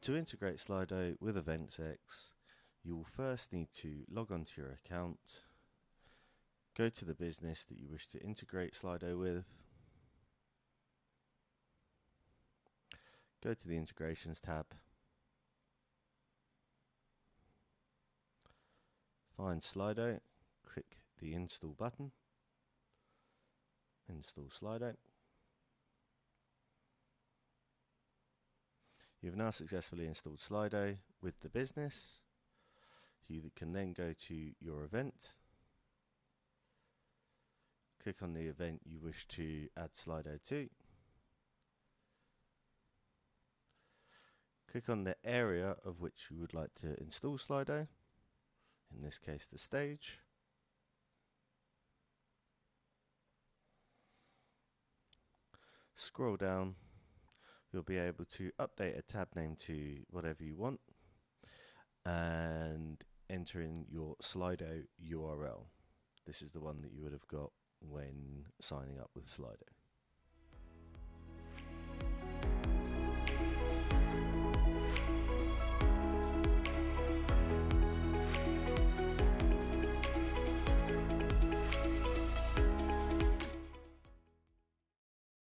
To integrate Slido with EventsX, you will first need to log onto your account, go to the business that you wish to integrate Slido with, go to the Integrations tab, find Slido, click the Install button, install Slido. You've now successfully installed Slido with the business. You can then go to your event, click on the event you wish to add Slido to, click on the area of which you would like to install Slido, in this case the stage. Scroll down, you'll be able to update a tab name to whatever you want and enter in your Slido URL. This is the one that you would have got when signing up with Slido.